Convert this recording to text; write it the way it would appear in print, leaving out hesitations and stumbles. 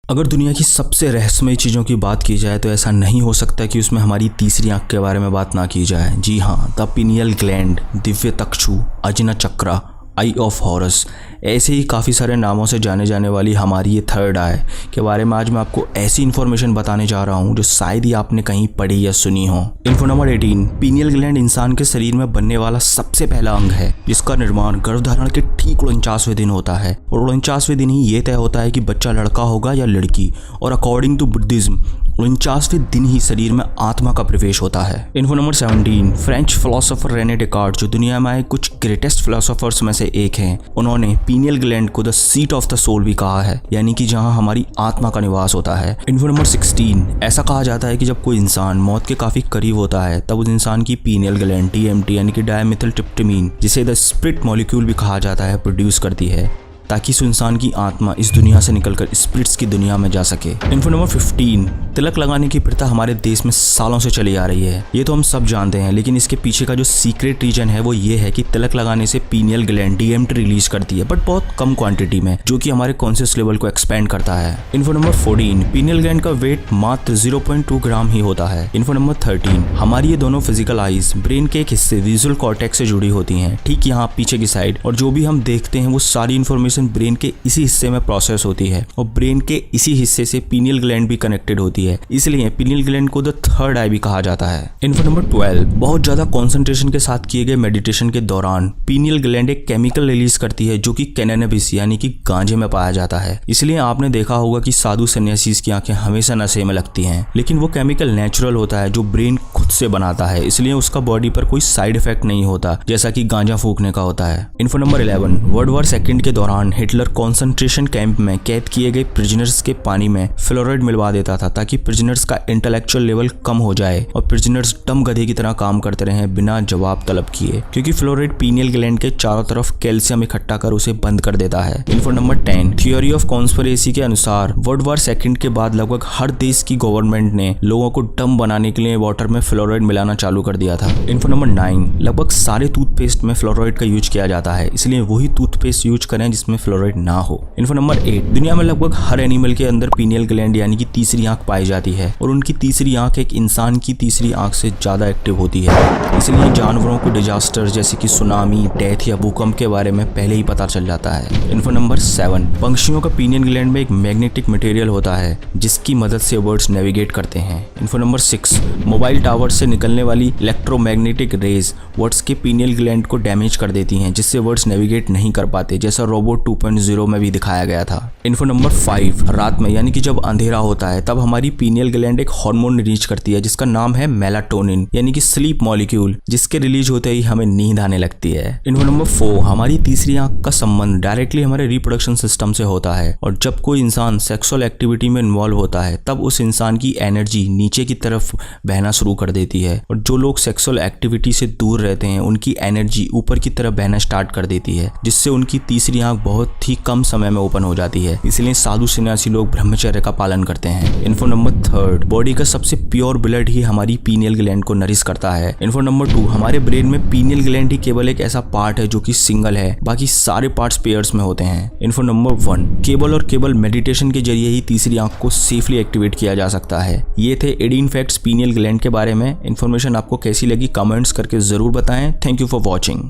अगर दुनिया की सबसे रहस्यमय चीज़ों की बात की जाए तो ऐसा नहीं हो सकता कि उसमें हमारी तीसरी आंख के बारे में बात ना की जाए। जी हाँ, the pineal gland, Divya Takshu, Ajna chakra, I of harrows, ऐसे ही काफ़ी सारे नामों से जाने जाने वाली हमारी ये थर्ड आई के बारे में आज मैं आपको ऐसी इन्फॉर्मेशन बताने जा रहा हूँ जो शायद ही आपने कहीं पढ़ी या सुनी हो। इन्फो नंबर 18, पिनियल ग्लैंड इंसान के शरीर में बनने वाला सबसे पहला अंग है जिसका निर्माण गर्भधारण के ठीक 49वें दिन होता है और 49वें दिन ही ये तय होता है कि बच्चा लड़का होगा या लड़की। और अकॉर्डिंग टू बुद्धिज्म 49वें दिन ही शरीर में आत्मा का प्रवेश होता है। Info number 17, French philosopher Rene Descartes जो दुनिया में आए कुछ ग्रेटेस्ट फिलोसोफर्स में से एक हैं, उन्होंने पिनियल ग्लैंड को the seat of the soul भी कहा है, यानी कि जहां हमारी आत्मा का निवास होता है। इन्फो नंबर 16, ऐसा कहा जाता है कि जब कोई इंसान मौत के काफी करीब होता है तब उस इंसान की पिनियल ग्लैंड DMT यानी कि डायमिथाइलट्रिप्टामाइन, जिसे द स्पिरिट मॉलिक्यूल भी कहा जाता है, प्रोड्यूस करती है ताकि इस इंसान की आत्मा इस दुनिया से निकलकर स्पिरिट्स की दुनिया में जा सके। इन्फो नंबर 15, तिलक लगाने की प्रथा हमारे देश में सालों से चली आ रही है। ये तो हम सब जानते हैं, लेकिन इसके पीछे का जो सीक्रेट रीजन है वो ये है कि तिलक लगाने से पिनियल ग्लैंड DMT रिलीज करती है, बट बहुत कम क्वांटिटी में, जो कि हमारे कॉन्शियस लेवल को एक्सपेंड करता है। इन्फो नंबर 14, पिनियल ग्लैंड का वेट मात्र 0.2 ग्राम ही होता है। इन्फो नंबर 13, हमारी ये दोनों फिजिकल आईज ब्रेन के एक हिस्से विजुअल कॉर्टेक्स से जुड़ी होती हैं, ठीक यहाँ पीछे की साइड, और जो भी हम देखते हैं वो सारी इन्फॉर्मेशन ब्रेन के इसी हिस्से में प्रोसेस होती है और ब्रेन के इसी हिस्से से पिनियल ग्लैंड भी कनेक्टेड होती है, इसलिए पिनियल ग्लैंड को द थर्ड आई भी कहा जाता है। इन्फो नंबर 12, बहुत ज्यादा कंसंट्रेशन के साथ किए गए मेडिटेशन के दौरान पिनियल ग्लैंड एक केमिकल रिलीज करती है जो कि कैनैबिस यानी कि गांजे में पाया जाता है। इसलिए आपने देखा होगा कि साधु सन्यासीस की आंखें हमेशा नशे में लगती हैं, लेकिन वो केमिकल नेचुरल होता है जो ब्रेन खुद से बनाता है, इसलिए उसका बॉडी पर कोई साइड इफेक्ट नहीं होता जैसा कि गांजा फूकने का होता है। Info number 11, world war second के दौरान हिटलर कंसंट्रेशन कैंप में कैद किए गए प्रिजनर्स के पानी में फ्लोराइड मिलवा देता था ताकि प्रिजनर्स का इंटेलेक्चुअल लेवल कम हो जाए और प्रिजनर्स डम गधे की तरह काम करते रहे बिना जवाब तलब किए, क्योंकि फ्लोराइड पिनियल ग्लैंड के चारों तरफ कैल्शियम इकट्ठा कर उसे बंद कर देता है। Info number 10, theory of conspiracy के अनुसार वर्ल्ड वॉर सेकंड के बाद लगभग हर देश की गवर्नमेंट ने लोगों को डम बनाने के लिए वाटर में फ्लोराइड मिलाना चालू कर दिया था। इन्फो नंबर 9, लगभग सारे टूथपेस्ट में फ्लोराइड का यूज किया जाता है, इसलिए वही टूथपेस्ट यूज करें जिसमें फ्लोराइड ना हो। इन्फो नंबर 8, दुनिया में लगभग हर एनिमल के अंदर पिनियल ग्लैंड यानी कि तीसरी आंख पाई जाती है और उनकी तीसरी आंख एक इंसान की तीसरी आंख से ज्यादा एक्टिव होती है, इसलिए जानवरों को डिजास्टर जैसे कि सुनामी, डेथ या भूकंप के बारे में पहले ही पता चल जाता है। इन्फो नंबर 7, पंछियों का पिनियल ग्लैंड में एक मैग्नेटिक मटेरियल होता है जिसकी मदद से बर्ड्स नेविगेट करते हैं। इन्फो नंबर 6, मोबाइल टावर से निकलने वाली इलेक्ट्रोमैग्नेटिक रेज बर्ड्स के पिनियल ग्लैंड को डैमेज कर देती हैं, जिससे बर्ड्स नेविगेट नहीं कर पाते, जैसा रोबोट 2.0 में भी दिखाया गया था। इन्फो नंबर 5, रात में यानी कि जब अंधेरा होता है तब हमारी पिनियल ग्लैंड एक हार्मोन रिलीज करती है जिसका नाम है मेलाटोनिन यानी कि स्लीप मॉलिक्यूल, जिसके रिलीज होते ही हमें नींद आने लगती है। इन्फो नंबर 4, हमारी तीसरी आंख का संबंध डायरेक्टली हमारे रिप्रोडक्शन सिस्टम से होता है और जब कोई इंसान सेक्सुअल एक्टिविटी में इन्वॉल्व होता है तब उस इंसान की एनर्जी नीचे की तरफ बहना शुरू कर देती है और जो लोग सेक्सुअल एक्टिविटी से दूर रहते हैं उनकी एनर्जी ऊपर की तरफ बहना स्टार्ट कर देती है, जिससे उनकी तीसरी आंख बहुत ही कम समय में ओपन हो जाती है। इसलिए साधु सन्यासी लोग ब्रह्मचर्य का पालन करते हैं। इन्फो नंबर 3, बॉडी का सबसे प्योर ब्लड ही हमारी पिनियल ग्लैंड को नरिश करता है। इन्फो नंबर 2, हमारे ब्रेन में पिनियल ग्लैंड ही केवल एक ऐसा पार्ट है जो कि सिंगल है, बाकी सारे पार्ट्स पेयर्स में होते हैं। इन्फो नंबर 1, केवल और केवल मेडिटेशन के जरिए ही तीसरी आंख को सेफली एक्टिवेट किया जा सकता है। ये थे 18 फैक्ट्स पिनियल ग्लैंड के बारे में। इन्फॉर्मेशन आपको कैसी लगी कमेंट्स करके जरूर बताएं। Thank you for watching.